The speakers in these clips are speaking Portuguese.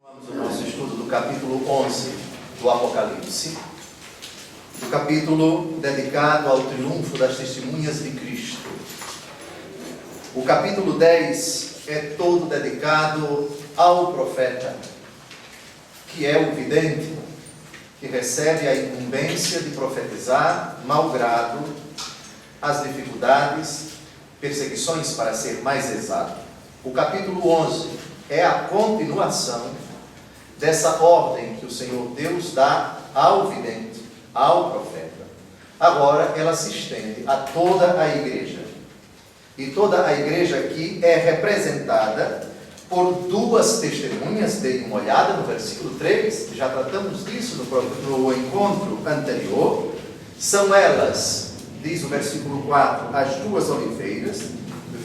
Vamos ao nosso estudo do capítulo 11 do Apocalipse, o capítulo dedicado ao triunfo das testemunhas de Cristo. O capítulo 10 é todo dedicado ao profeta, que é o vidente, que recebe a incumbência de profetizar, malgrado as dificuldades, perseguições, para ser mais exato. O capítulo 11 é a continuação dessa ordem que o Senhor Deus dá ao vidente, ao profeta. Agora ela se estende a toda a igreja. E toda a igreja aqui é representada por duas testemunhas. Deem uma olhada no versículo 3, já tratamos disso no encontro anterior. São elas, diz o versículo 4, as duas oliveiras.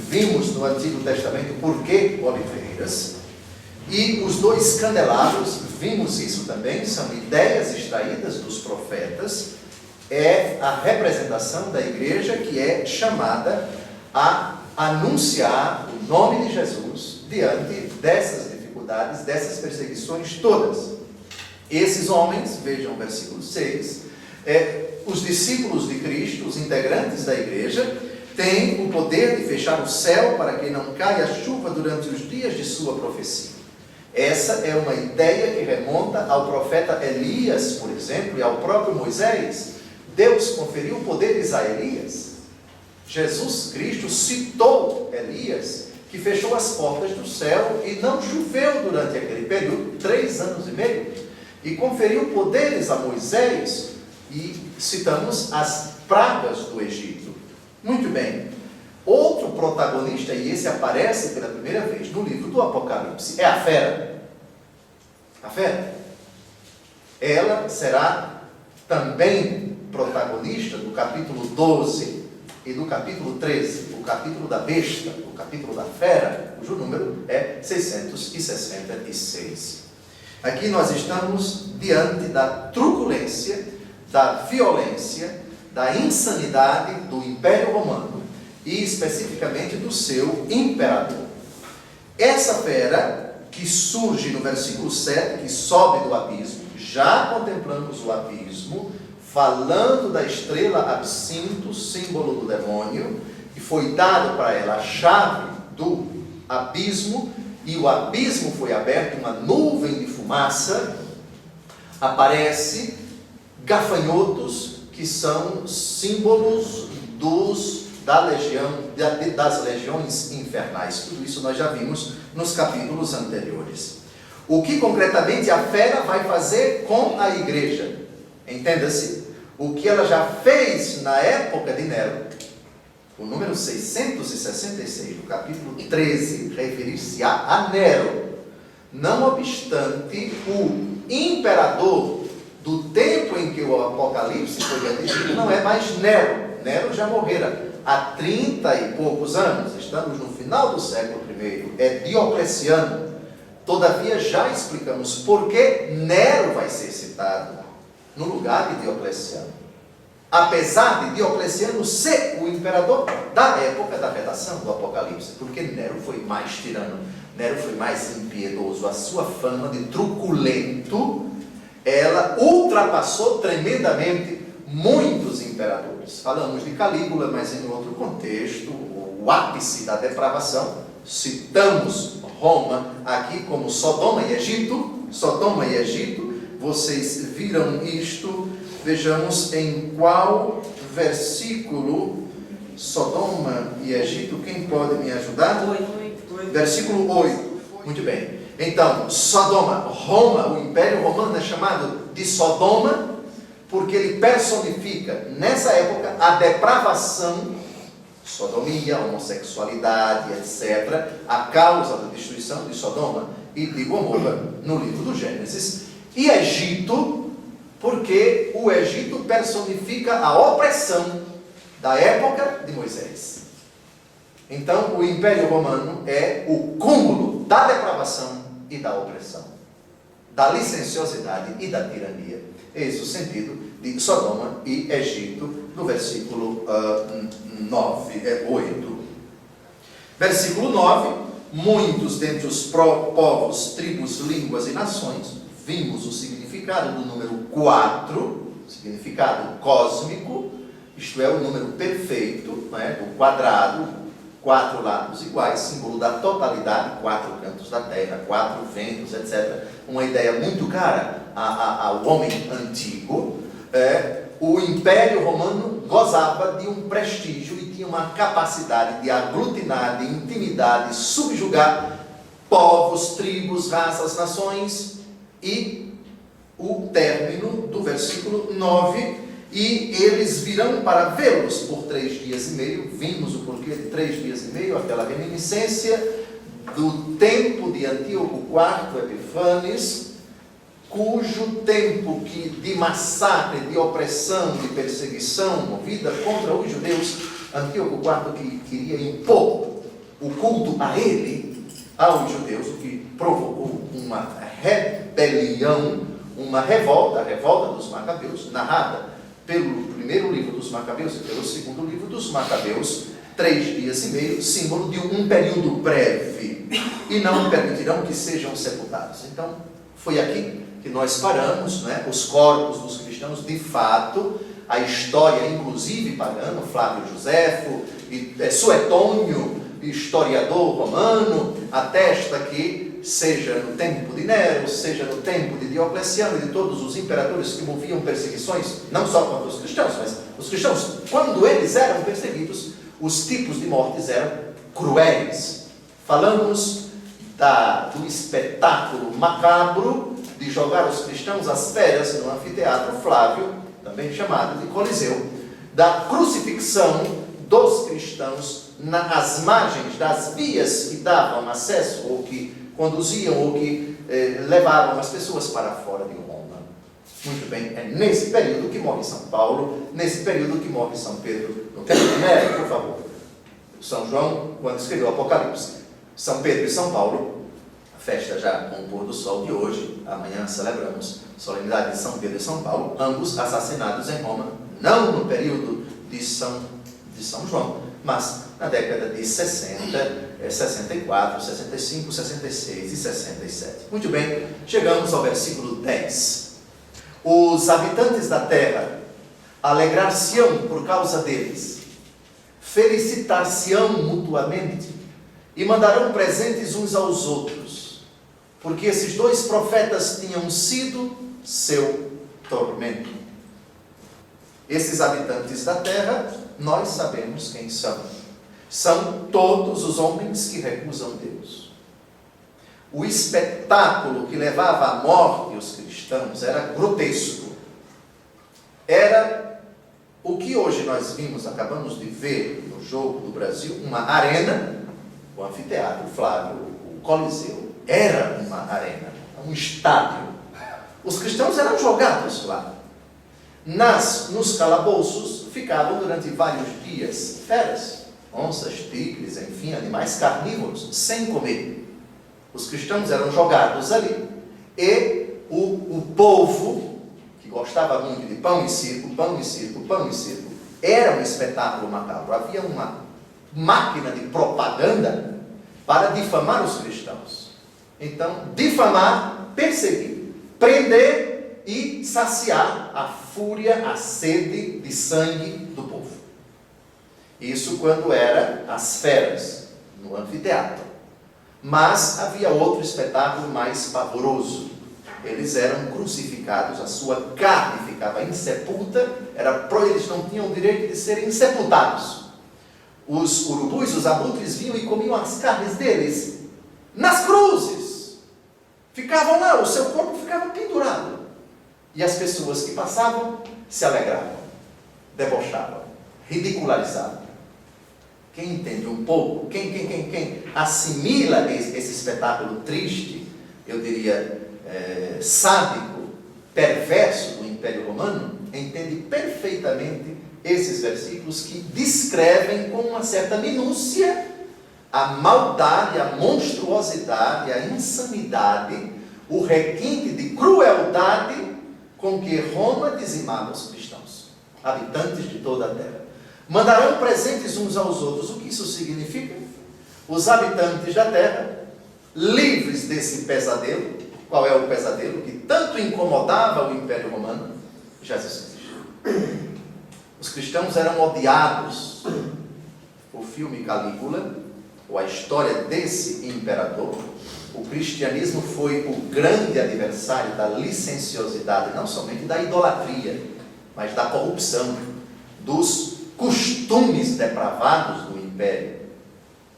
Vimos no Antigo Testamento por que oliveiras. E os dois candelabros, vimos isso também, são ideias extraídas dos profetas. É a representação da igreja que é chamada a anunciar o nome de Jesus diante dessas dificuldades, dessas perseguições todas. Esses homens, vejam o versículo 6, os discípulos de Cristo, os integrantes da igreja, têm o poder de fechar o céu para que não caia chuva durante os dias de sua profecia. Essa é uma ideia que remonta ao profeta Elias, por exemplo, e ao próprio Moisés. Deus conferiu poderes a Elias. Jesus Cristo citou Elias, que fechou as portas do céu e não choveu durante aquele período, 3 anos e meio, e conferiu poderes a Moisés, e citamos as pragas do Egito. Muito bem. Outro protagonista, e esse aparece pela primeira vez no livro do Apocalipse, é a fera. A fera. Ela será também protagonista do capítulo 12 e do capítulo 13, o capítulo da besta, o capítulo da fera, cujo número é 666. Aqui nós estamos diante da truculência, da violência, da insanidade do Império Romano, e especificamente do seu imperador. Essa fera que surge no versículo 7, que sobe do abismo, já contemplamos o abismo, falando da estrela Absinto, símbolo do demônio, e foi dado para ela a chave do abismo, e o abismo foi aberto, uma nuvem de fumaça, aparece gafanhotos, que são símbolos das legiões infernais. Tudo isso nós já vimos nos capítulos anteriores. O que concretamente a fera vai fazer com a igreja? Entenda-se, o que ela já fez na época de Nero. O número 666, do capítulo 13, referir-se a Nero. Não obstante, o imperador do tempo em que o Apocalipse foi redigido não é mais Nero. Nero já morrera há 30 e poucos anos, estamos no final do século I, é Diocleciano. Todavia já explicamos por que Nero vai ser citado no lugar de Diocleciano, apesar de Diocleciano ser o imperador da época da redação do Apocalipse, porque Nero foi mais tirano, Nero foi mais impiedoso. A sua fama de truculento, ela ultrapassou tremendamente muitos imperadores. Falamos de Calígula, mas em outro contexto, o ápice da depravação. Citamos Roma aqui como Sodoma e Egito. Sodoma e Egito, vocês viram isto. Vejamos em qual versículo. Sodoma e Egito, quem pode me ajudar? 8. Versículo 8. Muito bem. Então, Sodoma, Roma, o Império Romano é chamado de Sodoma, porque ele personifica, nessa época, a depravação, sodomia, homossexualidade, etc., a causa da destruição de Sodoma e de Gomorra, no livro do Gênesis. E Egito, porque o Egito personifica a opressão da época de Moisés. Então, o Império Romano é o cúmulo da depravação e da opressão, da licenciosidade e da tirania. Eis o sentido de Sodoma e Egito, no versículo 8. Versículo 9, muitos dentre os povos, tribos, línguas e nações. Vimos o significado do número 4, significado cósmico, isto é, o número perfeito, não é? Do quadrado, 4 lados iguais, símbolo da totalidade, 4 cantos da terra, 4 ventos, etc. Uma ideia muito cara ao homem antigo. O Império Romano gozava de um prestígio e tinha uma capacidade de aglutinar, de intimidar, de subjugar povos, tribos, raças, nações. E o término do versículo 9: e eles virão para vê-los por 3 dias e meio. Vimos o porquê de 3 dias e meio, aquela reminiscência do tempo de Antíoco IV Epifanes, cujo tempo de massacre, de opressão, de perseguição movida contra os judeus, Antíoco IV que queria impor o culto a ele, aos judeus, o que provocou uma rebelião, uma revolta, a revolta dos Macabeus, narrada pelo primeiro livro dos Macabeus e pelo segundo livro dos Macabeus. 3 dias e meio, símbolo de um período breve, e não permitirão que sejam sepultados. Então, foi aqui que nós paramos, né? Os corpos dos cristãos, de fato, a história, inclusive pagana, Flávio Josefo e Suetônio, historiador romano, atesta que, seja no tempo de Nero, seja no tempo de Diocleciano e de todos os imperadores que moviam perseguições, não só contra os cristãos, mas os cristãos, quando eles eram perseguidos, os tipos de mortes eram cruéis. Falamos do espetáculo macabro de jogar os cristãos às feras no anfiteatro Flávio, também chamado de Coliseu, da crucifixão dos cristãos nas margens das vias que davam acesso, ou que conduziam, ou que levavam as pessoas para fora de Roma. Muito bem, é nesse período que morre São Paulo, nesse período que morre São Pedro. No tempo de Nero, por favor. São João, quando escreveu o Apocalipse. São Pedro e São Paulo, a festa já com o pôr do sol de hoje, amanhã celebramos a solenidade de São Pedro e São Paulo, ambos assassinados em Roma, não no período de São João, mas na década de 60, 64, 65, 66 e 67. Muito bem, chegamos ao versículo 10. Os habitantes da terra alegrar-se-ão por causa deles, felicitar-se-ão mutuamente e mandarão presentes uns aos outros, porque esses 2 profetas tinham sido seu tormento. Esses habitantes da terra, nós sabemos quem são. São todos os homens que recusam Deus. O espetáculo que levava à morte os cristãos era grotesco. Era o que hoje nós vimos, acabamos de ver no jogo do Brasil, uma arena, o anfiteatro Flávio, o Coliseu, era uma arena, um estádio. Os cristãos eram jogados lá. Nos calabouços ficavam durante vários dias feras, onças, tigres, enfim, animais carnívoros, sem comer. Os cristãos eram jogados ali, e o povo, que gostava muito de pão e circo, pão e circo, pão e circo, era um espetáculo macabro. Havia uma máquina de propaganda para difamar os cristãos. Então, difamar, perseguir, prender e saciar a fúria, a sede de sangue do povo. Isso quando era as feras, no anfiteatro. Mas havia outro espetáculo mais pavoroso. Eles eram crucificados, a sua carne ficava insepulta, eles não tinham o direito de serem sepultados. Os urubus, os abutres vinham e comiam as carnes deles nas cruzes. Ficavam lá, o seu corpo ficava pendurado. E as pessoas que passavam se alegravam, debochavam, ridicularizavam. Quem entende um pouco, quem assimila esse espetáculo triste, eu diria sádico, perverso do Império Romano, entende perfeitamente esses versículos que descrevem com uma certa minúcia a maldade, a monstruosidade, a insanidade, o requinte de crueldade com que Roma dizimava os cristãos, habitantes de toda a terra. Mandarão presentes uns aos outros. O que isso significa? os habitantes da terra, livres desse pesadelo. Qual é o pesadelo que tanto incomodava o Império Romano? Jesus Cristo. Os cristãos eram odiados. O filme Calígula, ou a história desse imperador, o cristianismo foi o grande adversário da licenciosidade, não somente da idolatria, mas da corrupção, dos costumes depravados do império.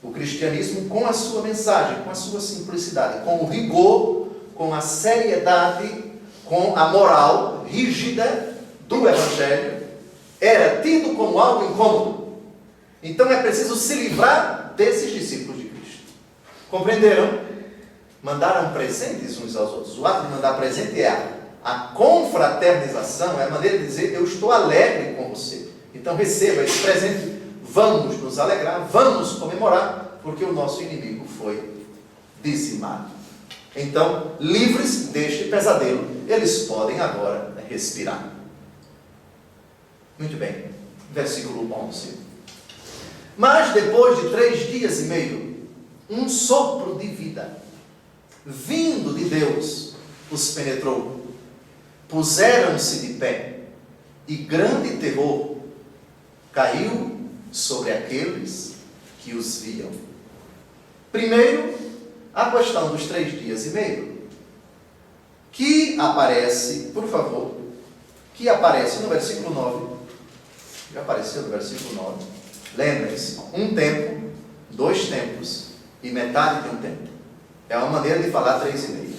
O cristianismo, com a sua mensagem, com a sua simplicidade, com o rigor, com a seriedade, com a moral rígida do evangelho, era tido como algo incômodo. Então é preciso se livrar desses discípulos de Cristo. Compreenderam? Mandaram presentes uns aos outros. O ato de mandar presente é a confraternização, é a maneira de dizer: eu estou alegre com você. Então receba esse presente, vamos nos alegrar, vamos comemorar, porque o nosso inimigo foi dizimado. Então, livres deste pesadelo, eles podem agora respirar. Muito bem, versículo 11. Mas depois de 3 dias e meio, um sopro de vida, vindo de Deus, os penetrou. Puseram-se de pé, e grande terror caiu sobre aqueles que os viam. Primeiro, a questão dos 3 dias e meio, que aparece, por favor, que aparece no versículo 9. Já apareceu no versículo 9. Lembrem-se, um tempo, 2 tempos e metade de um tempo. É uma maneira de falar 3 e meio.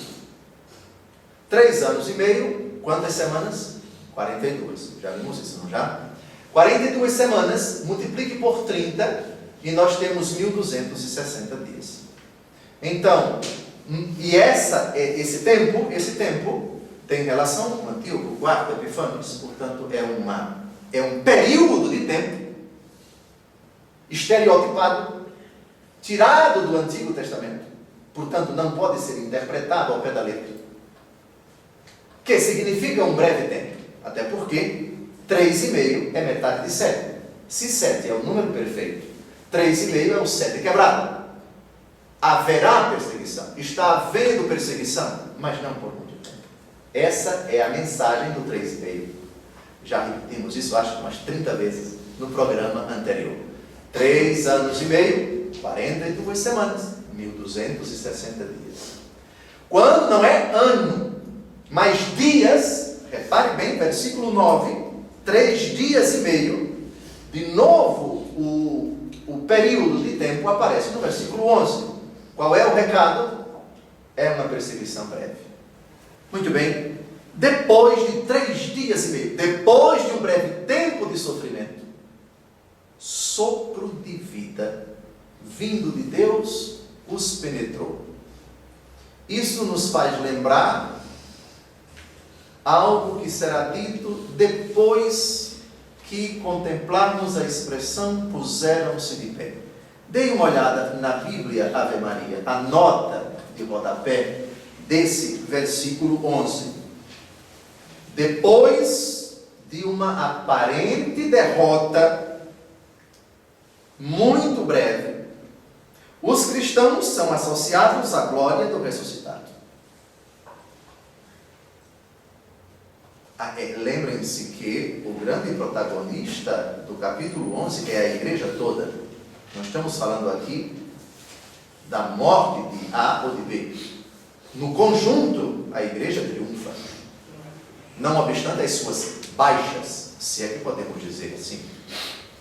3 anos e meio, quantas semanas? 42. Já vimos isso, não já? 42 semanas, multiplique por 30 e nós temos 1260 dias. Então, e esse tempo tem relação com Antíoco IV Epifânios, portanto é um período de tempo estereotipado, tirado do Antigo Testamento, portanto não pode ser interpretado ao pé da letra, que significa um breve tempo, até porque 3,5 é metade de 7. Se 7 é o número perfeito, 3,5 é o 7 quebrado. Haverá perseguição, está havendo perseguição, mas não por muito tempo. Essa é a mensagem do 3,5. Já repetimos isso, acho que umas 30 vezes no programa anterior. 3 anos e meio, 42 semanas, 1260 dias. Quando não é ano, mas dias, repare bem, versículo 9, 3 dias e meio, de novo o período de tempo aparece no versículo 11. Qual é o recado? É uma perseguição breve. Muito bem. Depois de 3 dias e meio, depois de um breve tempo de sofrimento, sopro de vida, vindo de Deus, os penetrou. Isso nos faz lembrar algo que será dito depois que contemplarmos a expressão puseram-se de pé. Dê uma olhada na Bíblia Ave Maria, a nota de rodapé desse versículo 11. Depois de uma aparente derrota muito breve, os cristãos são associados à glória do ressuscitado. Lembrem-se que o grande protagonista do capítulo 11 é a igreja toda. Nós estamos falando aqui da morte de A ou de B. No conjunto, a igreja triunfa. Não obstante as suas baixas, se é que podemos dizer assim.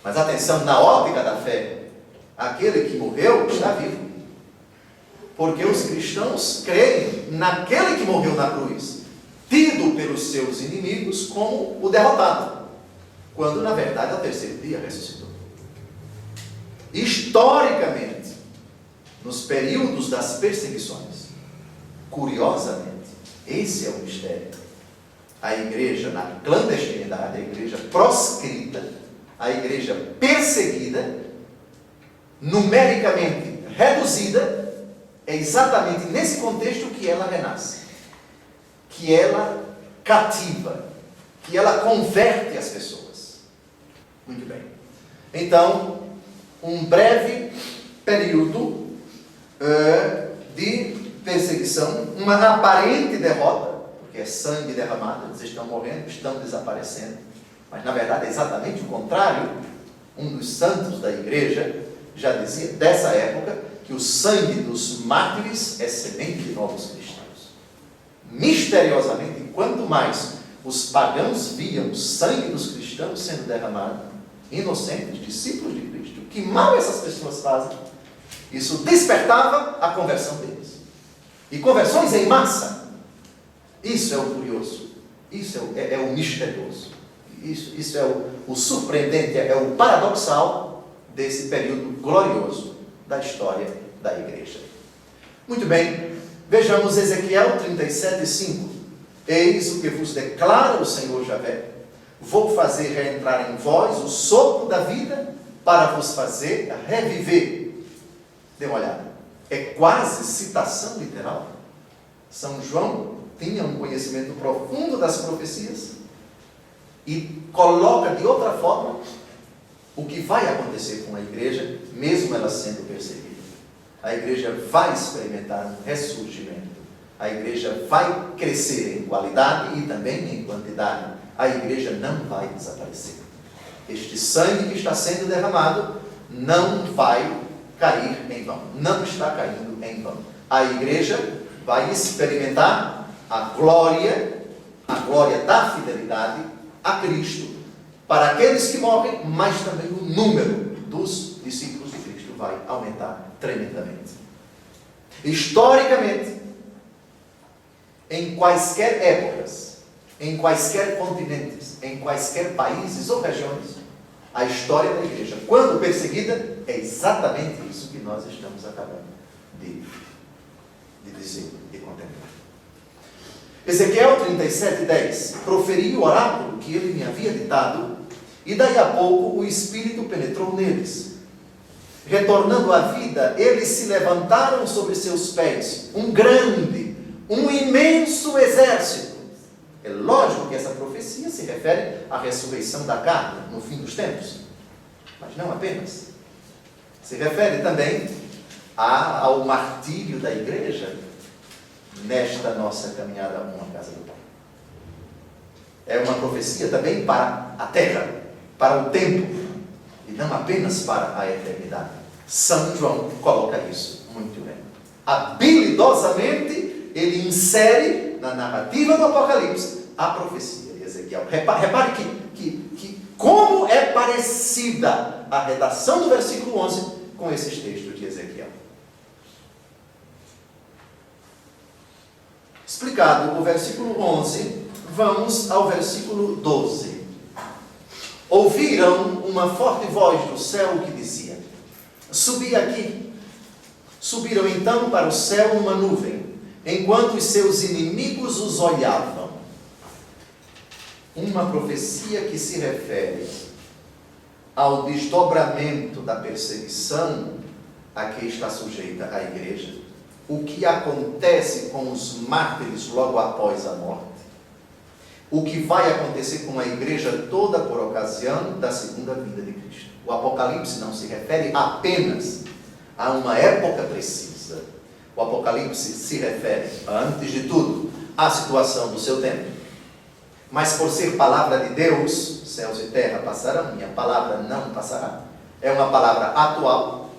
Mas atenção, na ótica da fé, aquele que morreu está vivo. Porque os cristãos creem naquele que morreu na cruz, tido pelos seus inimigos como o derrotado, quando na verdade ao 3º dia ressuscitou. Historicamente, nos períodos das perseguições, curiosamente, esse é o mistério. A igreja na clandestinidade, a igreja proscrita, a igreja perseguida, numericamente reduzida, é exatamente nesse contexto que ela renasce, que ela cativa, que ela converte as pessoas. Muito bem. Então, um breve período de perseguição, uma aparente derrota, porque é sangue derramado, eles estão morrendo, estão desaparecendo, mas na verdade é exatamente o contrário. Um dos santos da igreja já dizia, dessa época, que o sangue dos mártires é semente de novos cristãos. Misteriosamente, quanto mais os pagãos viam o sangue dos cristãos sendo derramado, inocentes, discípulos de Cristo, que mal essas pessoas fazem, isso despertava a conversão deles. E conversões em massa. Isso é o curioso. Isso é o misterioso. Isso é o surpreendente, é o paradoxal desse período glorioso da história da igreja. Muito bem, vejamos Ezequiel 37:5. Eis o que vos declara o Senhor Javé: vou fazer reentrar em vós o sopro da vida, para vos fazer reviver. Dê uma olhada. É quase citação literal. São João tinha um conhecimento profundo das profecias e coloca de outra forma o que vai acontecer com a igreja, mesmo ela sendo perseguida. A igreja vai experimentar um ressurgimento. A igreja vai crescer em qualidade e também em quantidade. A igreja não vai desaparecer. Este sangue que está sendo derramado não vai cair em vão. Não está caindo em vão. A igreja vai experimentar a glória da fidelidade a Cristo para aqueles que morrem, mas também o número dos discípulos de Cristo vai aumentar tremendamente. Historicamente, em quaisquer épocas, em quaisquer continentes, em quaisquer países ou regiões, a história da igreja, quando perseguida, é exatamente isso que nós estamos acabando de dizer, de contemplar. Ezequiel 37:10. Proferi o oráculo que ele me havia ditado, e daí a pouco o Espírito penetrou neles. Retornando à vida, eles se levantaram sobre seus pés, um imenso exército. É lógico que essa profecia se refere à ressurreição da carne no fim dos tempos, mas não apenas. Se refere também ao martírio da igreja nesta nossa caminhada rumo à casa do Pai. É uma profecia também para a terra, para o tempo, e não apenas para a eternidade. São João coloca isso muito bem. Habilidosamente, ele insere na narrativa do Apocalipse a profecia de Ezequiel. Repare que como é parecida a redação do versículo 11 com esses textos de Ezequiel. Explicado o versículo 11, vamos ao versículo 12. Ouviram uma forte voz do céu que dizia: subi aqui. Subiram então para o céu numa nuvem, enquanto os seus inimigos os olhavam. Uma profecia que se refere ao desdobramento da perseguição a que está sujeita a igreja, o que acontece com os mártires logo após a morte, o que vai acontecer com a igreja toda por ocasião da segunda vinda de Cristo. O Apocalipse não se refere apenas a uma época precisa. O Apocalipse se refere, antes de tudo, à situação do seu tempo. Mas por ser palavra de Deus, céus e terra passarão, minha palavra não passará. É uma palavra atual,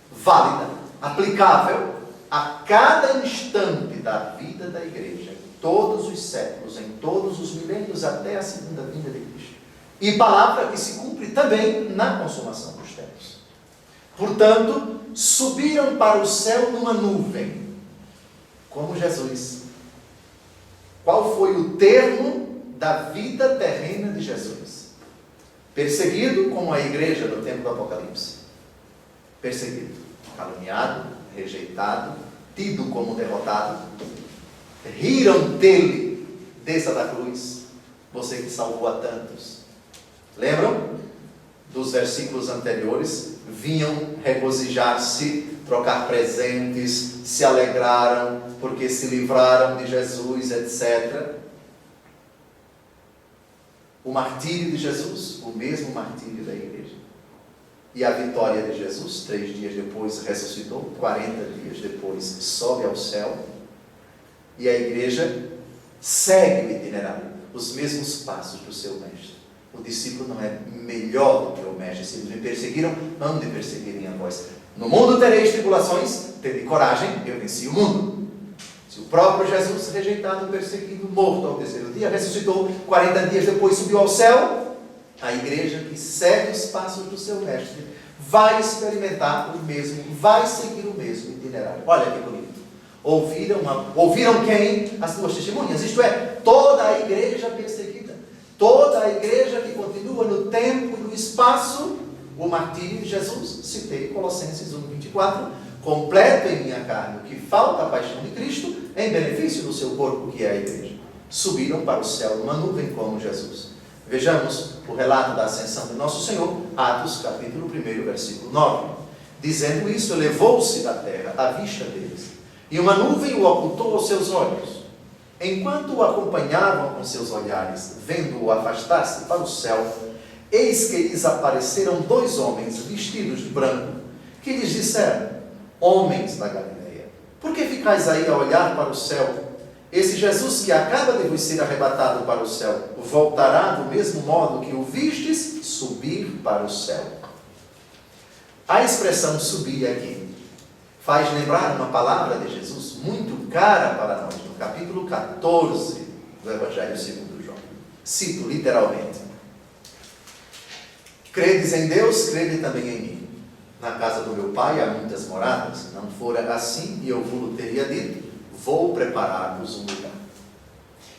válida, aplicável a cada instante da vida da igreja, em todos os séculos, em todos os milênios, até a segunda vinda de Cristo. E palavra que se cumpre também na consumação dos tempos. Portanto, subiram para o céu numa nuvem, como Jesus. Qual foi o termo da vida terrena de Jesus? Perseguido, como a igreja no tempo do Apocalipse. Perseguido, caluniado, rejeitado, tido como derrotado. Riram dele, desça da cruz, você que salvou a tantos. Lembram? Dos versículos anteriores, vinham regozijar-se, trocar presentes, se alegraram, porque se livraram de Jesus, etc. O martírio de Jesus, o mesmo martírio da igreja. E a vitória de Jesus, 3 dias depois ressuscitou, 40 dias depois sobe ao céu. E a igreja segue o itinerário, os mesmos passos do seu mestre. O discípulo não é melhor do que o mestre. Se eles me perseguiram, não me perseguirem a vós. No mundo tereis tribulações, tende coragem, eu venci o mundo. Se o próprio Jesus, rejeitado, perseguido, morto ao 3º dia, ressuscitou, 40 dias depois subiu ao céu, a igreja que segue os passos do seu mestre vai experimentar o mesmo, vai seguir o mesmo itinerário. Olha que bonito. Ouviram quem? As 2 testemunhas, isto é, toda a igreja perseguida, toda a igreja que continua no tempo e no espaço, o martírio de Jesus. Citei Colossenses 1:24, completo em minha carne o que falta a paixão de Cristo, em benefício do seu corpo, que é a igreja. Subiram para o céu numa nuvem como Jesus. Vejamos o relato da ascensão de nosso Senhor, Atos capítulo 1, versículo 9. Dizendo isso, elevou-se da terra à vista deles, e uma nuvem o ocultou aos seus olhos. Enquanto o acompanhavam com seus olhares, vendo-o afastar-se para o céu, eis que lhes apareceram 2 homens vestidos de branco, que lhes disseram: homens da Galileia, por que ficais aí a olhar para o céu? Esse Jesus que acaba de vos ser arrebatado para o céu, voltará do mesmo modo que o vistes subir para o céu. A expressão subir aqui faz lembrar uma palavra de Jesus muito cara para nós, no capítulo 14 do Evangelho segundo João. Cito literalmente: credes em Deus, crede também em mim. Na casa do meu pai há muitas moradas, não fora assim, e eu vos teria dito, vou preparar-vos um lugar.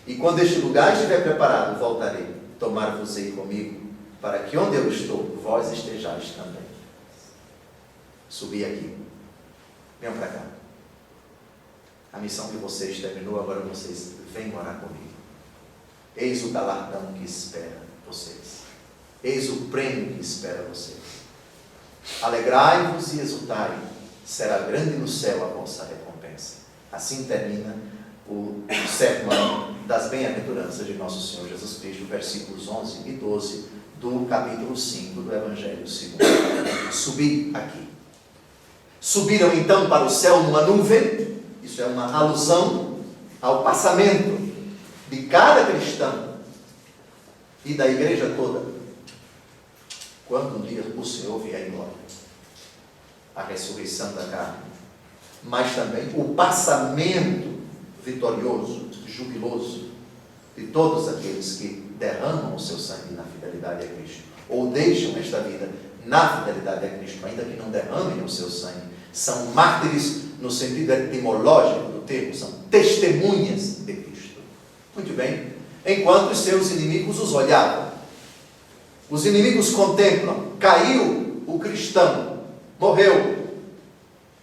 E quando este lugar estiver preparado, voltarei, tomar-vos-ei comigo, para que onde eu estou, vós estejais também. Subi aqui. Venham para cá. A missão de vocês terminou, agora vocês vêm morar comigo. Eis o galardão que espera vocês. Eis o prêmio que espera vocês. Alegrai-vos e exultai, será grande no céu a vossa recompensa. Assim termina o 7º ano das bem-aventuranças de nosso Senhor Jesus Cristo, versículos 11 e 12 do capítulo 5 do Evangelho segundo. Subi aqui. Subiram então para o céu numa nuvem. Isso é uma alusão ao passamento de cada cristão e da igreja toda, quando um dia o Senhor vier em glória. A ressurreição da carne, mas também o passamento vitorioso, jubiloso, de todos aqueles que derramam o seu sangue na fidelidade a Cristo, ou deixam esta vida na fidelidade a Cristo, ainda que não derramem o seu sangue. São mártires no sentido etimológico do termo, são testemunhas de Cristo. Muito bem. Enquanto os seus inimigos os olhavam. Os inimigos contemplam. Caiu o cristão, morreu.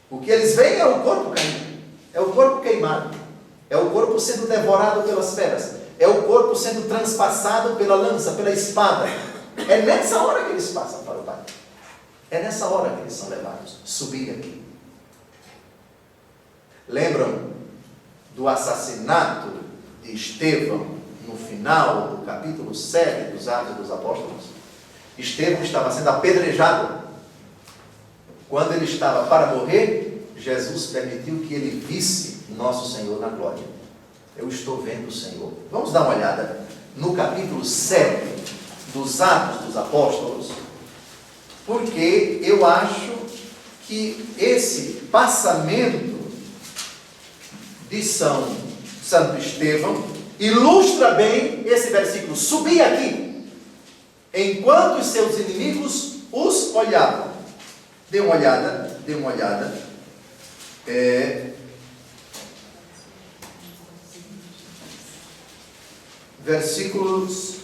O que eles veem é o corpo caindo, é o corpo queimado, é o corpo sendo devorado pelas feras, é o corpo sendo transpassado pela lança, pela espada. É nessa hora que eles passam para o Pai. É nessa hora que eles são levados. Subir aqui. Lembram do assassinato de Estevão no final do capítulo 7 dos Atos dos Apóstolos? Estevão estava sendo apedrejado. Quando ele estava para morrer, Jesus permitiu que ele visse nosso Senhor na glória. Eu estou vendo o Senhor. Vamos dar uma olhada no capítulo 7 dos Atos dos Apóstolos, porque eu acho que esse passamento de Santo Estevão ilustra bem esse versículo. Subi aqui, enquanto os seus inimigos os olhavam. Dê uma olhada, dê uma olhada. Versículos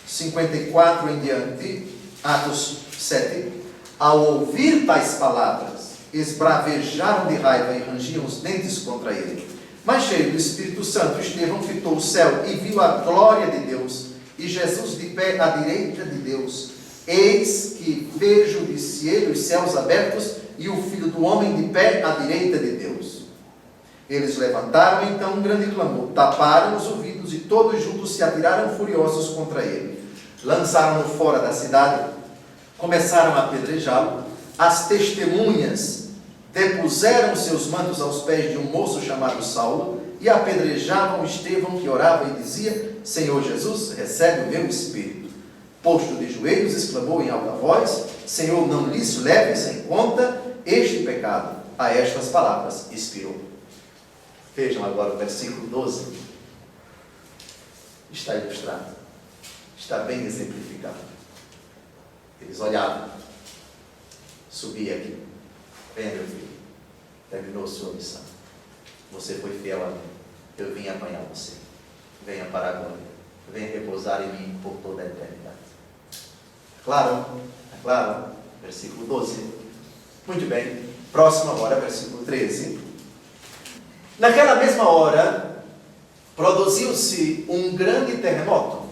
54 em diante, Atos 7. Ao ouvir tais palavras, esbravejaram de raiva e rangiam os dentes contra ele. Mas cheio do Espírito Santo, Estevão fitou o céu e viu a glória de Deus, e Jesus de pé à direita de Deus. Eis que vejo, disse ele, os céus abertos e o Filho do Homem de pé à direita de Deus. Eles levantaram então um grande clamor, taparam os ouvidos e todos juntos se atiraram furiosos contra ele. Lançaram-no fora da cidade, começaram a apedrejá-lo. As testemunhas depuseram seus mantos aos pés de um moço chamado Saulo e apedrejavam Estevão, que orava e dizia: Senhor Jesus, recebe o meu espírito. Posto de joelhos, exclamou em alta voz: Senhor, não lhes leves em conta este pecado. A estas palavras expirou. Vejam agora o versículo 12. Está ilustrado. Está bem exemplificado. Eles olhavam. Subia aqui. Venha, meu filho. Terminou sua missão. Você foi fiel a mim. Eu vim apanhar você. Venha para a glória. Venha repousar em mim por toda a eternidade. Claro? É claro? Versículo 12. Muito bem. Próxima hora, versículo 13. Naquela mesma hora, produziu-se um grande terremoto.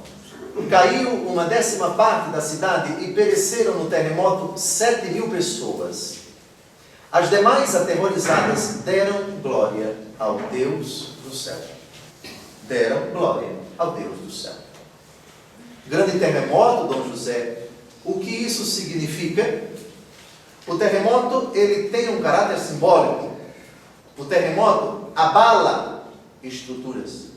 Caiu uma 10ª parte da cidade e pereceram no terremoto 7.000 pessoas. As demais, aterrorizadas, deram glória ao Deus do céu. Deram glória ao Deus do céu. Grande terremoto, Dom José. O que isso significa? O terremoto, ele tem um caráter simbólico. O terremoto abala estruturas,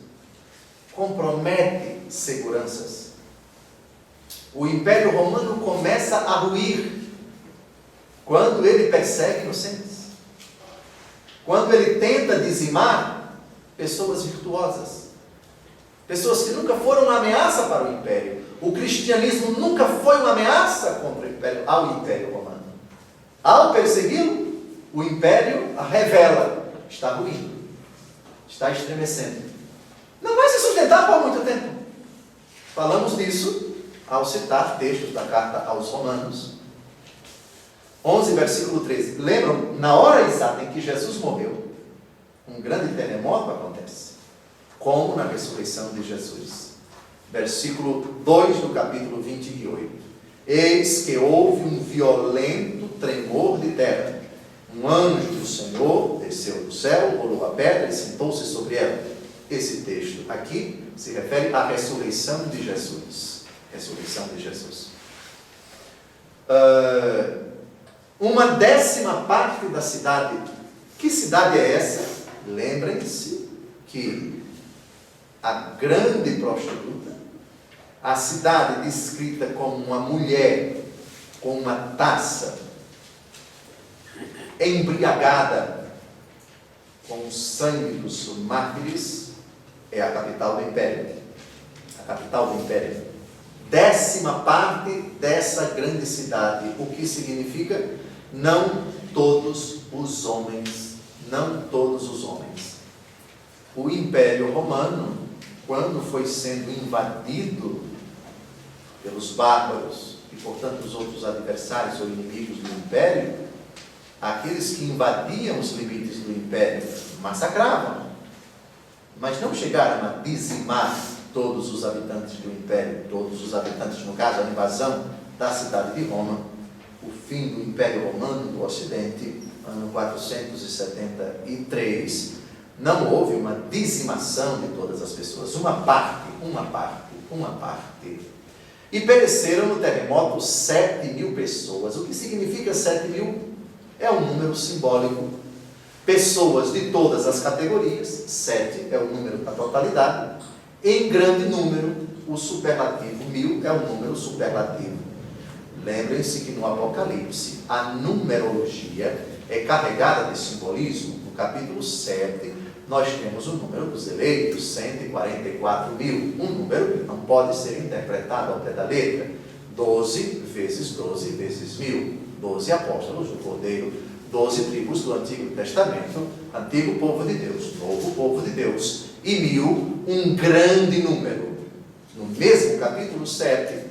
compromete seguranças. O Império Romano começa a ruir quando ele persegue inocentes, quando ele tenta dizimar pessoas virtuosas, pessoas que nunca foram uma ameaça para o Império. O cristianismo nunca foi uma ameaça contra o Império, ao Império Romano. Ao persegui-lo, o Império a revela: está ruindo, está estremecendo. Não vai se sustentar por muito tempo. Falamos disso ao citar textos da carta aos Romanos. 11, versículo 13. Lembram, na hora exata em que Jesus morreu, um grande terremoto acontece, como na ressurreição de Jesus. Versículo 2 do capítulo 28. Eis que houve um violento tremor de terra. Um anjo do Senhor desceu do céu, rolou a pedra e sentou-se sobre ela. Esse texto aqui se refere à ressurreição de Jesus. Ressurreição de Jesus. Uma 10ª parte da cidade. Que cidade é essa? Lembrem-se que a grande prostituta, a cidade descrita como uma mulher com uma taça embriagada com o sangue dos mártires, é a capital do Império. A capital do Império. 10ª parte dessa grande cidade. O que significa? Não todos os homens. Não todos os homens. O Império Romano, quando foi sendo invadido pelos bárbaros e, portanto, os outros adversários ou inimigos do Império, aqueles que invadiam os limites do Império massacravam, mas não chegaram a dizimar todos os habitantes do Império, todos os habitantes, no caso, a invasão da cidade de Roma, o fim do Império Romano do Ocidente, ano 473, não houve uma dizimação de todas as pessoas, uma parte. E pereceram no terremoto 7.000 pessoas. O que significa 7.000? É um número simbólico. Pessoas de todas as categorias, 7 é o número da totalidade. Em grande número, o superlativo 1000 é um número superlativo. Lembrem-se que no Apocalipse, a numerologia é carregada de simbolismo. No capítulo 7, nós temos o número dos eleitos, 144.000. Um número que não pode ser interpretado ao pé da letra. 12 vezes 12 vezes 1000. 12 apóstolos do Cordeiro, 12 tribos do Antigo Testamento, antigo povo de Deus, novo povo de Deus, e 1000, um grande número. No mesmo capítulo 7,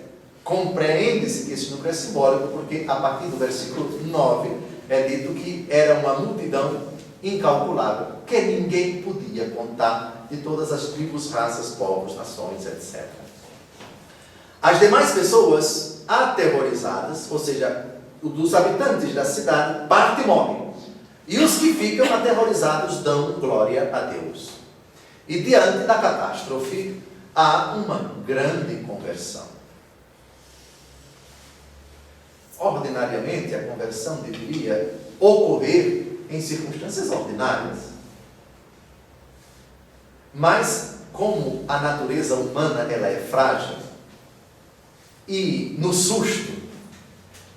compreende-se que esse número é simbólico, porque a partir do versículo 9 é dito que era uma multidão incalculável, que ninguém podia contar, de todas as tribos, raças, povos, nações, etc. As demais pessoas aterrorizadas, ou seja, dos habitantes da cidade, parte e morre. E os que ficam aterrorizados dão glória a Deus. E diante da catástrofe, há uma grande conversão. ordinariamente, a conversão deveria ocorrer em circunstâncias ordinárias. Mas, como a natureza humana ela é frágil, e no susto,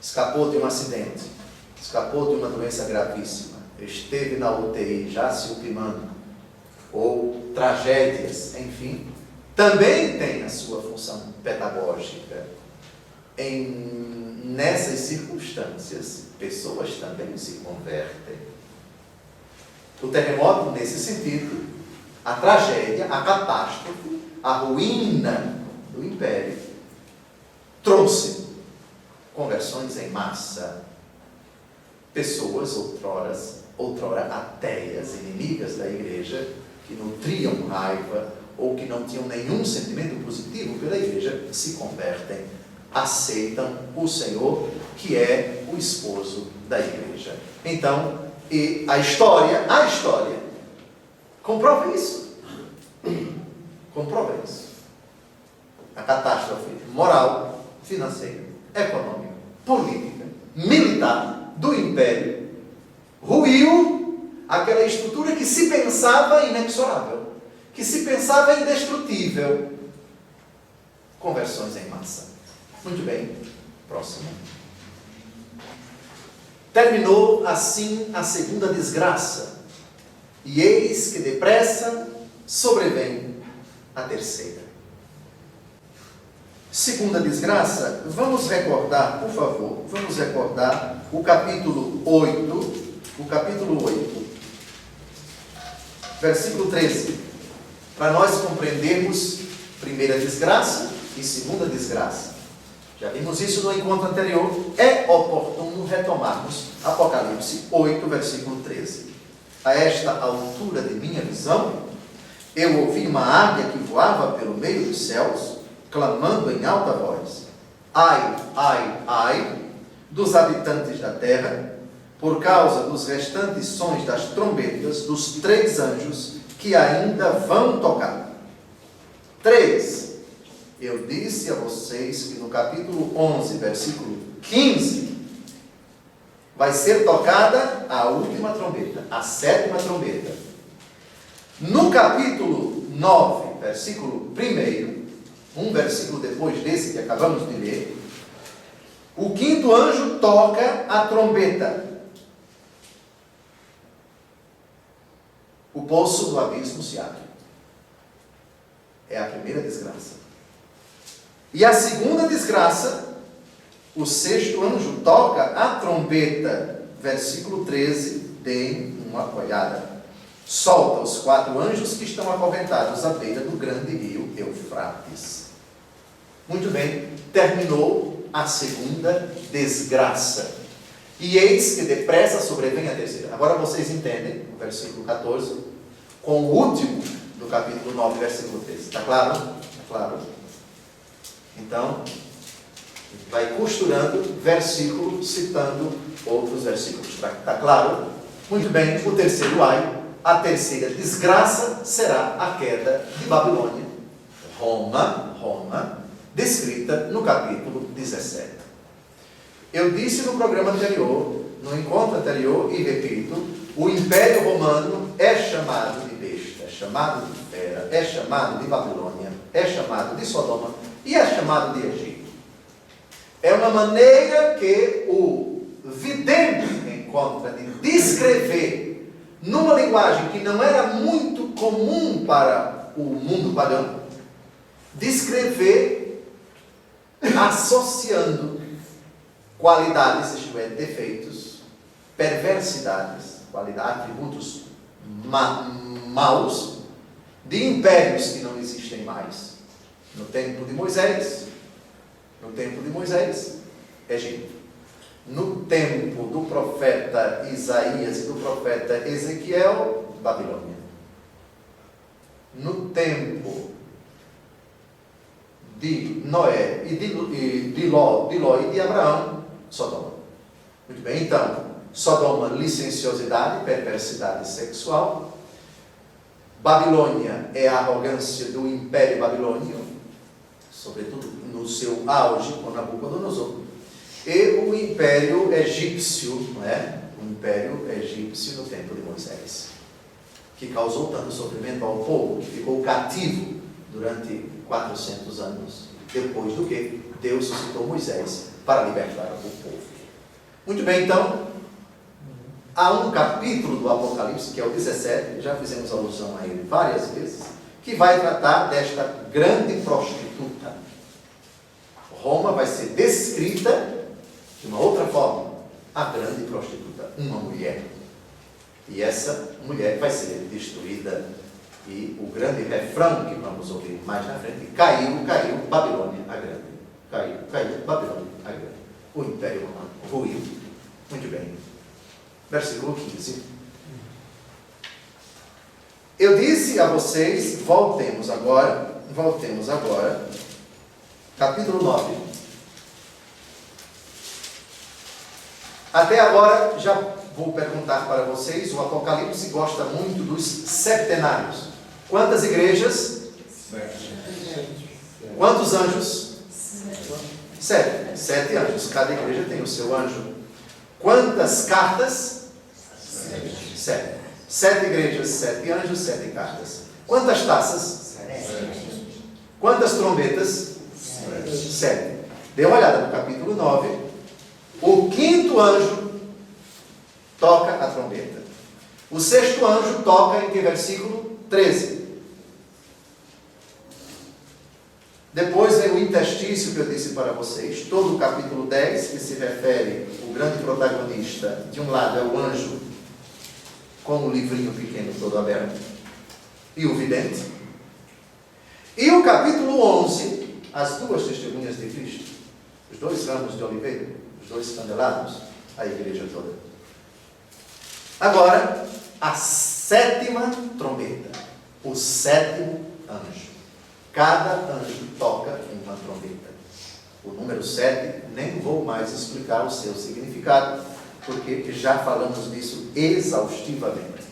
escapou de um acidente, escapou de uma doença gravíssima, esteve na UTI já se ultimando, ou tragédias, enfim, também tem a sua função pedagógica. Nessas circunstâncias, pessoas também se convertem. O terremoto, nesse sentido, a tragédia, a catástrofe, a ruína do império, trouxe conversões em massa. Pessoas outrora ateias, inimigas da igreja, que nutriam raiva ou que não tinham nenhum sentimento positivo pela igreja, se convertem, aceitam o Senhor, que é o esposo da igreja. Então, e a história comprova isso. Comprova isso. A catástrofe moral, financeira, econômica, política, militar do império ruiu aquela estrutura que se pensava inexorável, que se pensava indestrutível. Conversões em massa. Muito bem. Próximo. Terminou assim a segunda desgraça, e eis que depressa sobrevém a terceira. Segunda desgraça, vamos recordar, por favor, vamos recordar o capítulo 8, versículo 13, para nós compreendermos primeira desgraça e segunda desgraça. Já vimos isso no encontro anterior, é oportuno retomarmos Apocalipse 8, versículo 13. A esta altura de minha visão, eu ouvi uma águia que voava pelo meio dos céus, clamando em alta voz: ai, ai, ai, dos habitantes da terra, por causa dos restantes sons das trombetas dos 3 anjos que ainda vão tocar. 3. Eu disse a vocês que no capítulo 11, versículo 15, vai ser tocada a última trombeta, a 7ª trombeta. No capítulo 9, versículo 1, um versículo depois desse que acabamos de ler, o 5º anjo toca a trombeta. O poço do abismo se abre. É a primeira desgraça. E a segunda desgraça, o 6º anjo toca a trombeta. Versículo 13, deem uma olhada. Solta os 4 anjos que estão acorrentados à beira do grande rio Eufrates. Muito bem, terminou a segunda desgraça. E eis que depressa sobrevém a terceira. Agora vocês entendem, o versículo 14, com o último do capítulo 9, versículo 13. Está claro? Está claro? Então, vai costurando versículo, citando outros versículos. Está claro? Muito bem, o terceiro ai, a terceira desgraça será a queda de Babilônia. Roma, descrita no capítulo 17. Eu disse no programa anterior, no encontro anterior, e repito, o Império Romano é chamado de besta, é chamado de fera, é chamado de Babilônia, é chamado de Sodoma e é chamado de Egito. É uma maneira que o vidente encontra de descrever, numa linguagem que não era muito comum para o mundo pagão, descrever associando qualidades, isto é, defeitos, perversidades, qualidades, atributos maus, de impérios que não existem mais. No tempo de Moisés, Egito. No tempo do profeta Isaías e do profeta Ezequiel, Babilônia. No tempo de Noé e de Ló e de Abraão, Sodoma. Muito bem, então, Sodoma, licenciosidade, perversidade sexual. Babilônia é a arrogância do Império Babilônio, sobretudo no seu auge com Nabucodonosor. e o Império Egípcio, não é? O Império Egípcio no tempo de Moisés, que causou tanto sofrimento ao povo, que ficou cativo durante 400 anos, depois do que Deus suscitou Moisés para libertar o povo. Muito bem, então, há um capítulo do Apocalipse, que é o 17, já fizemos alusão a ele várias vezes, que vai tratar desta grande prostituta. Roma vai ser descrita de uma outra forma, a grande prostituta, uma mulher. E essa mulher vai ser destruída. E o grande refrão que vamos ouvir mais na frente: caiu, caiu, Babilônia a grande. Caiu, caiu, Babilônia a grande. O Império Romano ruiu. Muito bem. Versículo 15. Eu disse a vocês, voltemos agora, capítulo 9. Até agora, já vou perguntar para vocês, o Apocalipse gosta muito dos septenários. Quantas igrejas? 7. Quantos anjos? 7. 7 anjos. Cada igreja tem o seu anjo. Quantas cartas? 7. 7 igrejas, 7 anjos, 7 cartas. Quantas taças? 7. Quantas trombetas? 7. Dê uma olhada no capítulo 9. O 5º anjo toca a trombeta. O 6º anjo toca em que versículo? 13. Depois vem o interstício que eu disse para vocês. Todo o capítulo 10, que se refere o grande protagonista. De um lado é o anjo, com o livrinho pequeno todo aberto, e o vidente. E o capítulo 11, as duas testemunhas de Cristo, os 2 ramos de oliveira, os 2 candelabros, a igreja toda. Agora, a 7ª trombeta, o 7º anjo. Cada anjo toca em uma trombeta. O número 7, nem vou mais explicar o seu significado, porque já falamos disso exaustivamente.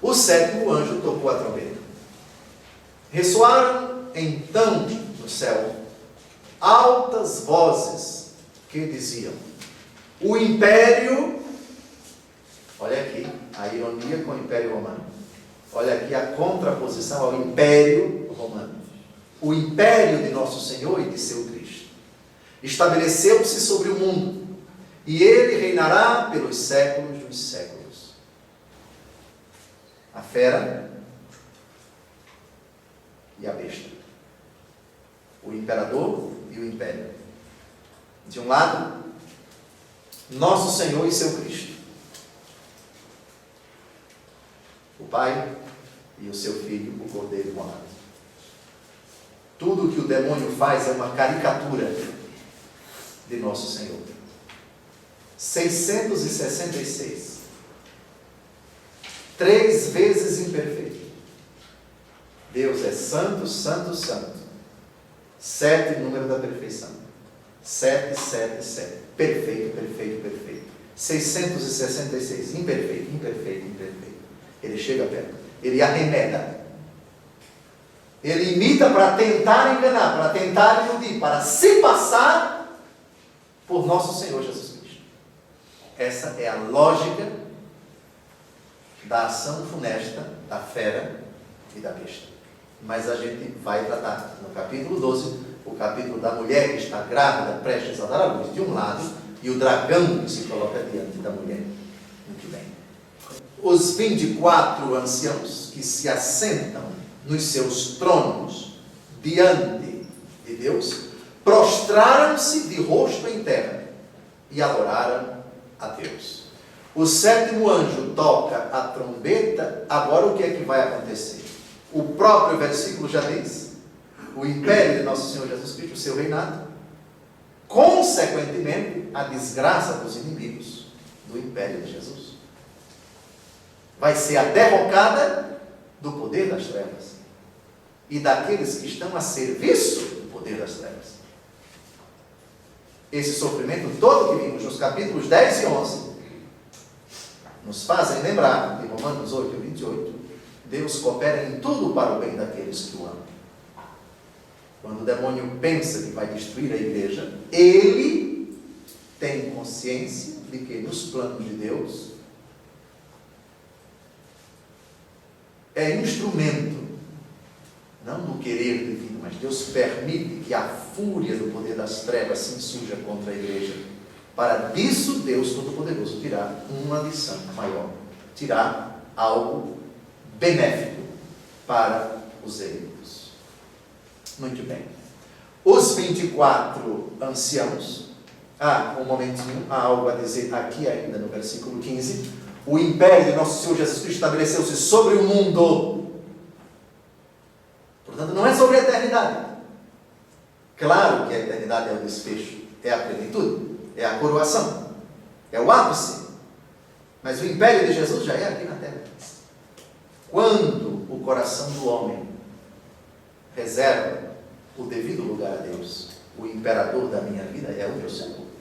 O 7º anjo tocou a trombeta. Ressoaram então no céu altas vozes que diziam: o império, olha aqui a ironia com o Império Romano, olha aqui a contraposição ao Império Romano. O império de nosso Senhor e de seu Cristo estabeleceu-se sobre o mundo, e ele reinará pelos séculos dos séculos. A fera e a besta, o imperador e o império. De um lado, nosso Senhor e seu Cristo, o Pai e o seu Filho, o Cordeiro imolado. Tudo o que o demônio faz é uma caricatura de nosso Senhor. 666. 3 vezes imperfeito. Deus é santo, santo, santo. 7, número da perfeição. 7, 7, 7. Perfeito, perfeito, perfeito. 666. Imperfeito, imperfeito, imperfeito. Ele chega perto. Ele arremeda. Ele imita para tentar enganar, para tentar iludir, para se passar por nosso Senhor Jesus Cristo. Essa é a lógica da ação funesta da fera e da besta. Mas a gente vai tratar no capítulo 12, o capítulo da mulher que está grávida, prestes a dar à luz, de um lado, e o dragão que se coloca diante da mulher. Muito bem. Os 24 anciãos que se assentam nos seus tronos diante de Deus, prostraram-se de rosto em terra e adoraram a Deus. O 7º anjo toca a trombeta. Agora o que é que vai acontecer? O próprio versículo já diz: o império de nosso Senhor Jesus Cristo, o seu reinado, consequentemente a desgraça dos inimigos do império de Jesus, vai ser a derrocada do poder das trevas e daqueles que estão a serviço do poder das trevas. Esse sofrimento todo que vimos nos capítulos 10 e 11 nos fazem lembrar de Romanos 8 e 28, Deus coopera em tudo para o bem daqueles que o amam. Quando o demônio pensa que vai destruir a igreja, ele tem consciência de que nos planos de Deus é instrumento, não do querer divino, mas Deus permite que a fúria do poder das trevas se insurja contra a igreja. Para disso, Deus Todo-Poderoso tirar uma lição maior, tirar algo benéfico para os eleitos. Muito bem. Os 24 anciãos, um momentinho, há algo a dizer aqui ainda no versículo 15. O império de nosso Senhor Jesus Cristo estabeleceu-se sobre o mundo. Portanto, não é sobre a eternidade. Claro que a eternidade é o desfecho, é a plenitude, é a coroação, é o ápice. Mas o império de Jesus já é aqui na terra. Quando o coração do homem reserva o devido lugar a Deus, o imperador da minha vida é o meu Senhor.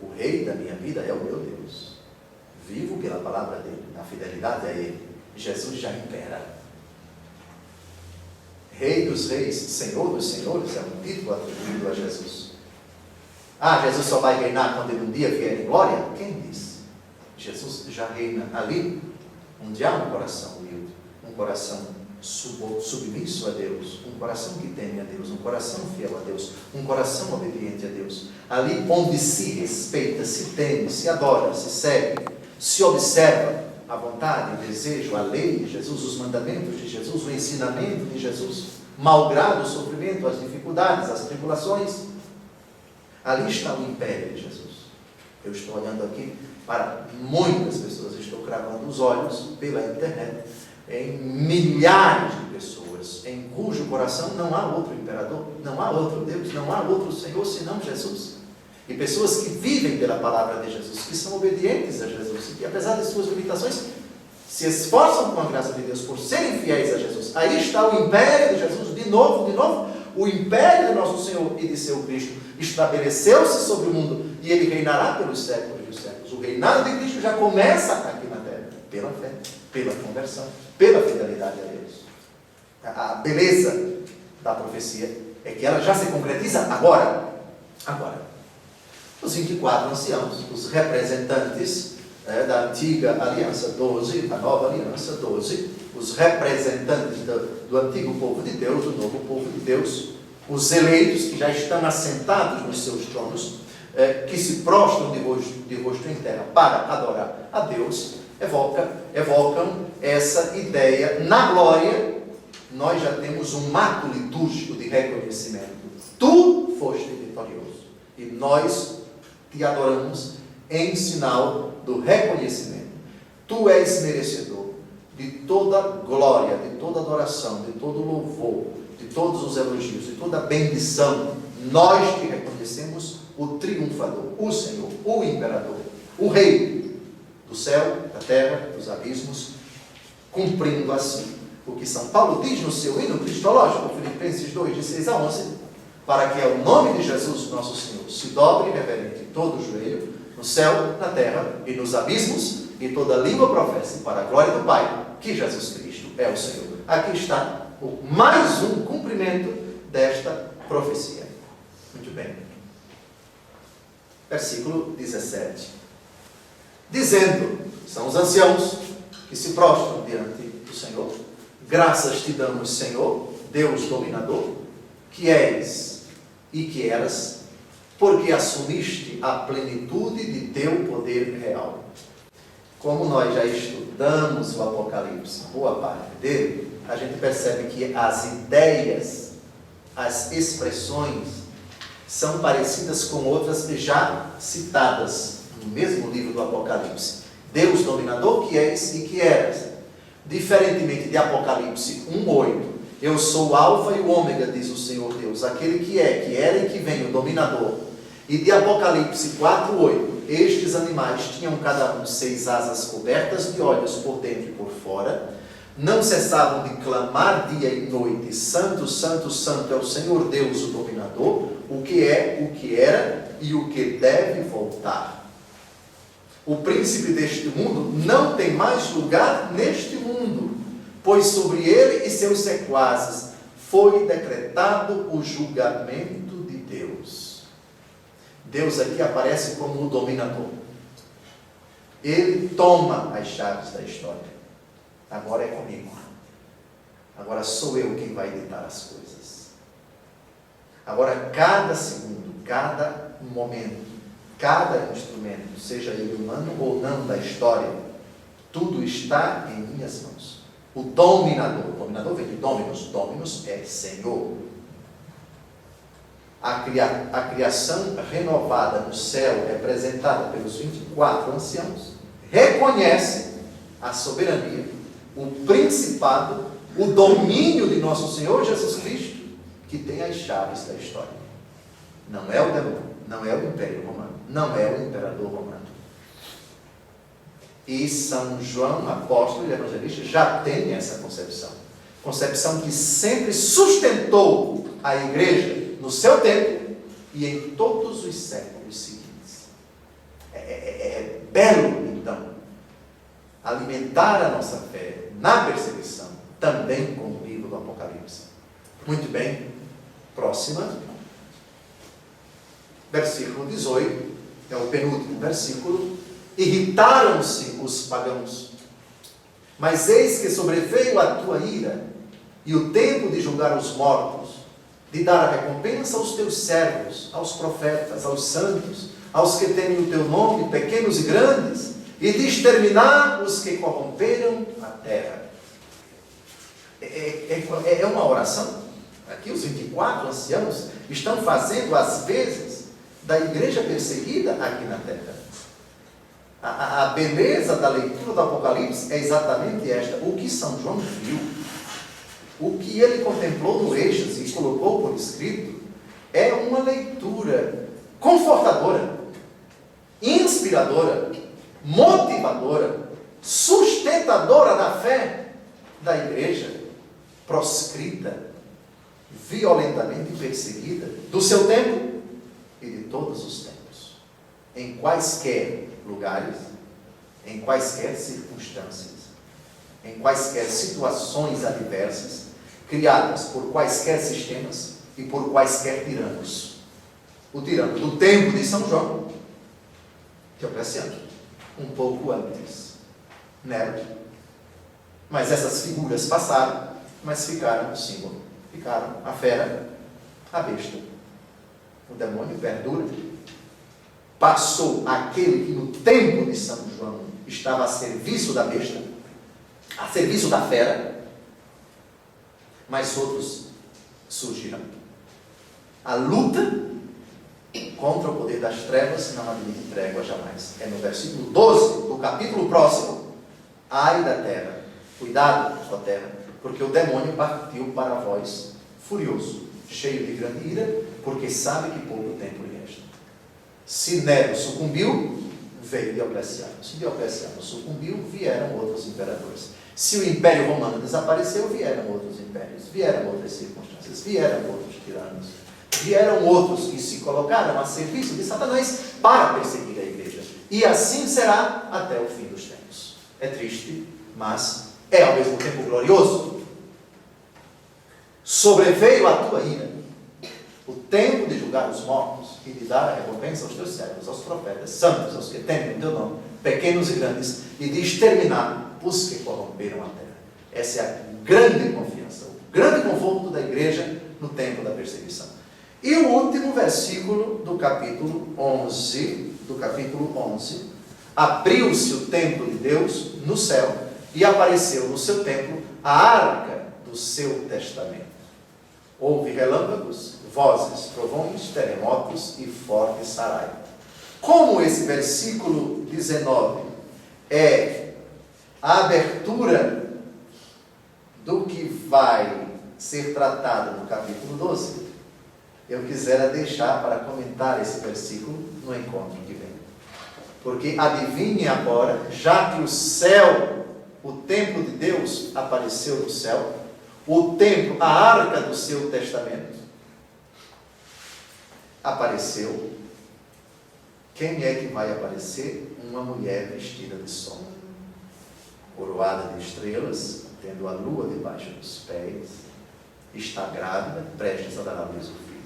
O rei da minha vida é o meu Deus. Vivo pela palavra dele, na fidelidade a ele. Jesus já impera. Rei dos reis, Senhor dos senhores, é um título atribuído a Jesus. Jesus só vai reinar quando ele um dia vier em glória? Quem disse? Jesus já reina ali, onde há um coração humilde, um coração submisso a Deus, um coração que teme a Deus, um coração fiel a Deus, um coração obediente a Deus. Ali onde se respeita, se teme, se adora, se segue, se observa a vontade, o desejo, a lei de Jesus, os mandamentos de Jesus, o ensinamento de Jesus, malgrado o sofrimento, as dificuldades, as tribulações. Ali está o império de Jesus. Eu estou olhando aqui para muitas pessoas, estou cravando os olhos pela internet, em milhares de pessoas, em cujo coração não há outro imperador, não há outro Deus, não há outro Senhor senão Jesus. E pessoas que vivem pela palavra de Jesus, que são obedientes a Jesus, e que apesar de suas limitações, se esforçam com a graça de Deus por serem fiéis a Jesus. Aí está o império de Jesus, de novo, o império de nosso Senhor e de seu Cristo estabeleceu-se sobre o mundo, e ele reinará pelos séculos dos séculos. O reinado de Cristo já começa aqui na terra, pela fé, pela conversão, pela fidelidade a Deus. A beleza da profecia é que ela já se concretiza agora. Os 24 anciãos, os representantes da antiga aliança 12, da nova aliança 12, os representantes do antigo povo de Deus, do novo povo de Deus, os eleitos que já estão assentados nos seus tronos, que se prostram de rosto em terra para adorar a Deus, evocam essa ideia. Na glória, nós já temos um ato litúrgico de reconhecimento. Tu foste vitorioso e nós te adoramos em sinal do reconhecimento. Tu és merecedor de toda glória, de toda adoração, de todo louvor, de todos os elogios, de toda bendição. Nós te reconhecemos o triunfador, o Senhor, o imperador, o rei do céu, da terra, dos abismos, cumprindo assim o que São Paulo diz no seu hino cristológico, Filipenses 2, de 6 a 11, para que ao nome de Jesus, nosso Senhor, se dobre reverente todo o joelho, no céu, na terra e nos abismos, e toda língua professe para a glória do Pai, que Jesus Cristo é o Senhor. Aqui está mais um cumprimento desta profecia. Muito bem. Versículo 17. Dizendo, são os anciãos que se prostram diante do Senhor: graças te damos, Senhor, Deus dominador, que és e que eras, porque assumiste a plenitude de teu poder real. Como nós já estudamos o Apocalipse, boa parte dele, a gente percebe que as ideias, as expressões, são parecidas com outras já citadas no mesmo livro do Apocalipse. Deus dominador, que és e que eras. Diferentemente de Apocalipse 1:8, eu sou o alfa e o ômega, diz o Senhor Deus, aquele que é, que era e que vem, o dominador. E de Apocalipse 4:8, estes animais tinham cada um 6 asas cobertas de olhos por dentro e por fora, não cessavam de clamar dia e noite: santo, santo, santo é o Senhor Deus, o dominador, o que é, o que era e o que deve voltar. O príncipe deste mundo não tem mais lugar neste mundo, pois sobre ele e seus sequazes foi decretado o julgamento de Deus. Deus aqui aparece como o dominador. Ele toma as chaves da história. Agora é comigo. Agora sou eu quem vai ditar as coisas. Agora cada segundo, cada momento, cada instrumento, seja ele humano ou não da história, tudo está em minhas mãos. O dominador vem de dominus é Senhor. A criação renovada no céu, representada pelos 24 anciãos, reconhece a soberania, o principado, o domínio de nosso Senhor Jesus Cristo, que tem as chaves da história. Não é o demônio, não é o Império Romano, não é o imperador romano. E São João, apóstolo e evangelista, já tem essa concepção. Concepção que sempre sustentou a igreja no seu tempo e em todos os séculos seguintes. É belo, então, alimentar a nossa fé na perseguição, também com o livro do Apocalipse. Muito bem, próxima. Versículo 18, é o penúltimo versículo. Irritaram-se os pagãos, mas eis que sobreveio a tua ira, e o tempo de julgar os mortos, de dar a recompensa aos teus servos, aos profetas, aos santos, aos que temem o teu nome, pequenos e grandes, e de exterminar os que corromperam a terra. É uma oração. Aqui os 24 anciãos estão fazendo as vezes da igreja perseguida aqui na terra. A beleza da leitura do Apocalipse é exatamente esta. O que São João viu, o que ele contemplou no êxtase e colocou por escrito, é uma leitura confortadora, inspiradora, motivadora, sustentadora da fé da igreja proscrita, violentamente perseguida, do seu tempo e de todos os tempos, em quaisquer lugares, em quaisquer circunstâncias, em quaisquer situações adversas, criadas por quaisquer sistemas e por quaisquer tiranos. O tirano do tempo de São João, Diocleciano, um pouco antes, Nero. Mas essas figuras passaram, mas ficaram o símbolo. Ficaram a fera, a besta. O demônio perdura. Passou aquele que no tempo de São João estava a serviço da besta, a serviço da fera, mas outros surgirão. A luta contra o poder das trevas não admite trégua jamais. É no versículo 12 do capítulo próximo. Ai da terra, cuidado com a terra, porque o demônio partiu para vós furioso, cheio de grande ira, porque sabe que pouco tempo lhe resta. Se Nero sucumbiu, veio Diocleciano. Se Diocleciano sucumbiu, vieram outros imperadores. Se o Império Romano desapareceu, vieram outros impérios, vieram outras circunstâncias, vieram outros tiranos, vieram outros que se colocaram a serviço de Satanás para perseguir a igreja. E assim será até o fim dos tempos. É triste, mas é ao mesmo tempo glorioso. Sobreveio a tua ira, o tempo de julgar os mortos e de dar a recompensa aos teus servos, aos profetas, santos, aos que temem o teu nome, pequenos e grandes, e de exterminar os que corromperam a terra. Essa é a grande confiança, o grande conforto da igreja no tempo da perseguição. E o último versículo do capítulo 11, abriu-se o templo de Deus no céu e apareceu no seu templo a arca do seu testamento. Houve relâmpagos, vozes, trovões, terremotos e forte saraio. Como esse versículo 19 é a abertura do que vai ser tratado no capítulo 12, eu quisera deixar para comentar esse versículo no encontro que vem. Porque adivinhe agora, já que o céu, o templo de Deus apareceu no céu, o templo, a arca do seu testamento, apareceu. Quem é que vai aparecer? Uma mulher vestida de sol, coroada de estrelas, tendo a lua debaixo dos pés, está grávida, prestes a dar à luz o filho.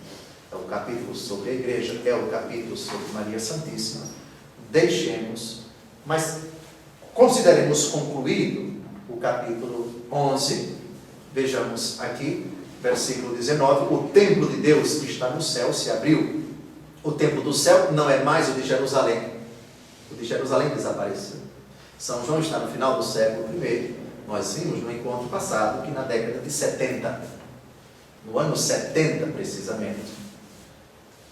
é o capítulo sobre a igreja, é o capítulo sobre Maria Santíssima. Deixemos, mas consideremos concluído o capítulo 11. Vejamos aqui, versículo 19: o templo de Deus que está no céu se abriu. O templo do céu não é mais o de Jerusalém. O de Jerusalém desapareceu. São João está no final do século I. Nós vimos no encontro passado que na década de 70, no ano 70 precisamente,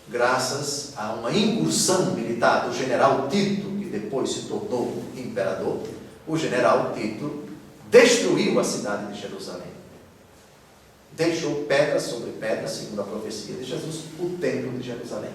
graças a uma incursão militar do general Tito, que depois se tornou imperador, o general Tito destruiu a cidade de Jerusalém. Deixou pedra sobre pedra, segundo a profecia de Jesus, o templo de Jerusalém.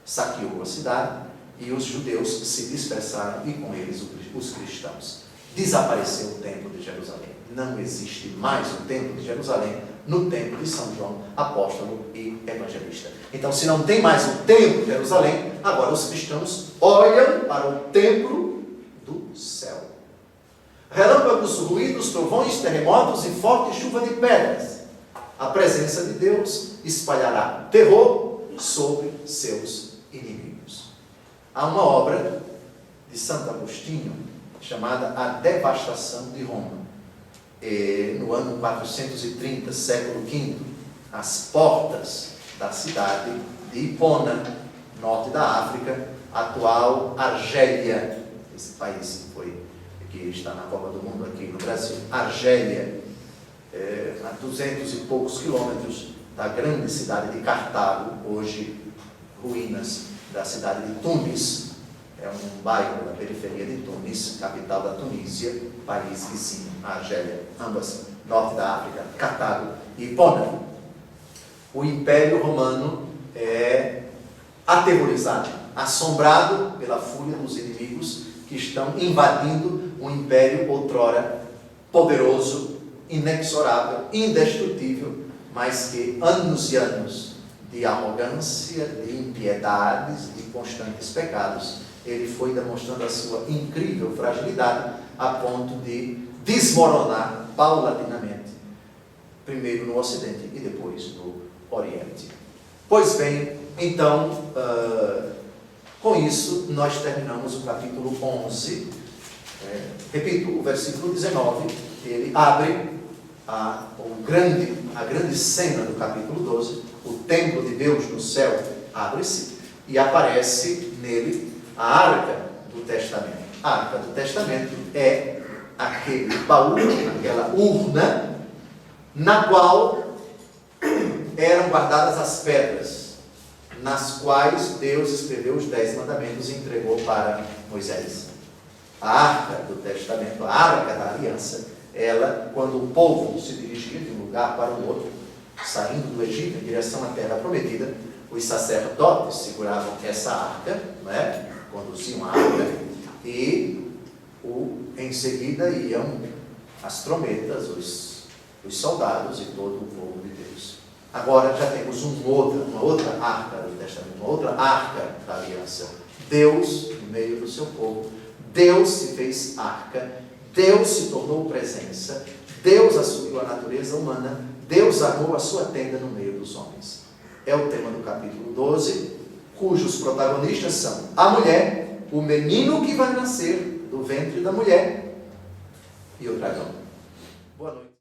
Saqueou a cidade e os judeus se dispersaram e com eles os cristãos. Desapareceu o templo de Jerusalém. Não existe mais o templo de Jerusalém no templo de São João, apóstolo e evangelista. Então, se não tem mais o templo de Jerusalém, agora os cristãos olham para o templo do céu. Relâmpagos, ruídos, trovões, terremotos e forte chuva de pedras. A presença de Deus espalhará terror sobre seus inimigos. Há uma obra de Santo Agostinho chamada A Devastação de Roma. No ano 430, século V, as portas da cidade de Hipona, norte da África, atual Argélia, esse país que está na Copa do Mundo aqui no Brasil, Argélia, a 200 e poucos quilômetros da grande cidade de Cartago, hoje ruínas da cidade de Tunis. É um bairro da periferia de Tunis, capital da Tunísia, país vizinho, a Argélia, ambas, norte da África, Cartago e Hipona. O Império Romano é aterrorizado, assombrado pela fúria dos inimigos que estão invadindo um império outrora poderoso, inexorável, indestrutível, mas que anos e anos de arrogância, de impiedades, de constantes pecados, ele foi demonstrando a sua incrível fragilidade a ponto de desmoronar paulatinamente, primeiro no Ocidente e depois no Oriente. Pois bem, então, com isso, nós terminamos o capítulo 11. Repito, o versículo 19, ele abre a grande cena do capítulo 12, o templo de Deus no céu abre-se e aparece nele a Arca do Testamento. A Arca do Testamento é aquele baú, aquela urna, na qual eram guardadas as pedras, nas quais Deus escreveu os 10 mandamentos e entregou para Moisés. A Arca do Testamento, a Arca da Aliança, ela, quando o povo se dirigia de um lugar para o outro, saindo do Egito em direção à Terra Prometida, os sacerdotes seguravam essa arca, não é? Conduziam a arca, e em seguida iam as trombetas, os soldados e todo o povo de Deus. Agora já temos uma outra arca do Testamento, uma outra arca da aliança. Deus no meio do seu povo, Deus se fez arca, Deus se tornou presença, Deus assumiu a natureza humana, Deus armou a sua tenda no meio dos homens. É o tema do capítulo 12, cujos protagonistas são a mulher, o menino que vai nascer do ventre da mulher e o dragão. Boa noite.